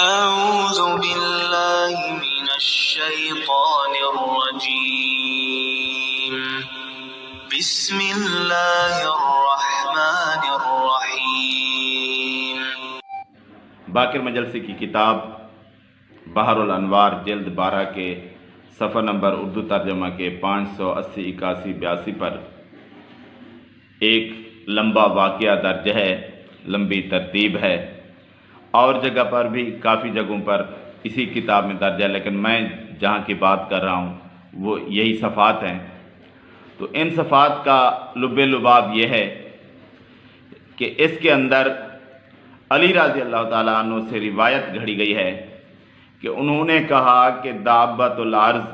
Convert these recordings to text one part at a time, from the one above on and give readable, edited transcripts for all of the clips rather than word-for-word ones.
أعوذ بالله من الشيطان الرجيم بسم الله الرحمن الرحيم۔ باقر مجلسی کی کتاب بحر الانوار جلد 12 کے صفحہ نمبر اردو ترجمہ کے 580 81 82 پر ایک لمبا واقعہ درج ہے، لمبی ترتیب ہے، اور جگہ پر بھی کافی جگہوں پر اسی کتاب میں درج ہے، لیکن میں جہاں کی بات کر رہا ہوں وہ یہی صفحات ہیں۔ تو ان صفحات کا لب لباب یہ ہے کہ اس کے اندر علی رضی اللہ تعالیٰ عنہ سے روایت گھڑی گئی ہے کہ انہوں نے کہا کہ دابۃ الارض،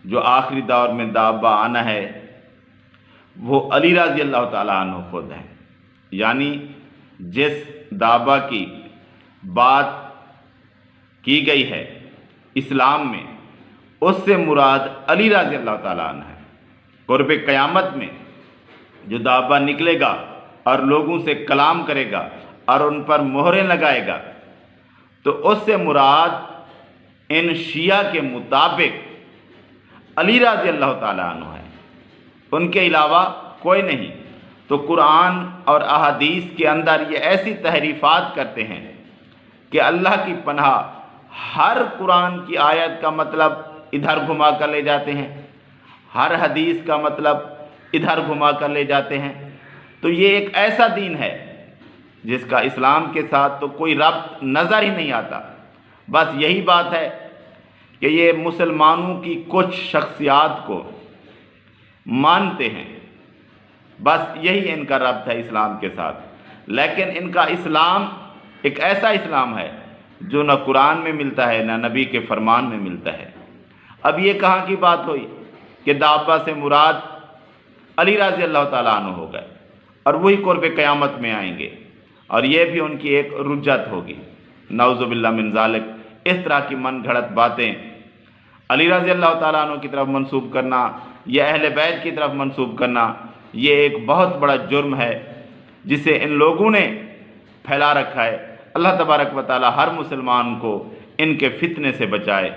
جو آخری دور میں دابہ آنا ہے، وہ علی رضی اللہ تعالیٰ عنہ خود ہیں۔ یعنی جس دابہ کی بات کی گئی ہے اسلام میں، اس سے مراد علی رضی اللہ تعالیٰ عنہ ہے۔ قرب قیامت میں جو دابہ نکلے گا اور لوگوں سے کلام کرے گا اور ان پر مہریں لگائے گا، تو اس سے مراد ان شیعہ کے مطابق علی رضی اللہ تعالیٰ عنہ ہے، ان کے علاوہ کوئی نہیں۔ تو قرآن اور احادیث کے اندر یہ ایسی تحریفات کرتے ہیں کہ اللہ کی پناہ، ہر قرآن کی آیت کا مطلب ادھر گھما کر لے جاتے ہیں، ہر حدیث کا مطلب ادھر گھما کر لے جاتے ہیں۔ تو یہ ایک ایسا دین ہے جس کا اسلام کے ساتھ تو کوئی ربط نظر ہی نہیں آتا۔ بس یہی بات ہے کہ یہ مسلمانوں کی کچھ شخصیات کو مانتے ہیں، بس یہی ان کا ربط ہے اسلام کے ساتھ۔ لیکن ان کا اسلام ایک ایسا اسلام ہے جو نہ قرآن میں ملتا ہے نہ نبی کے فرمان میں ملتا ہے۔ اب یہ کہاں کی بات ہوئی کہ دابہ سے مراد علی رضی اللہ تعالیٰ عنہ ہو گئے اور وہی قرب قیامت میں آئیں گے، اور یہ بھی ان کی ایک رجت ہوگی، نعوذ باللہ من ذالک۔ اس طرح کی من گھڑت باتیں علی رضی اللہ تعالیٰ عنہ کی طرف منسوب کرنا یا اہل بیت کی طرف منسوب کرنا، یہ ایک بہت بڑا جرم ہے جسے ان لوگوں نے پھیلا رکھا ہے۔ اللہ تبارک و تعالی ہر مسلمان کو ان کے فتنے سے بچائے۔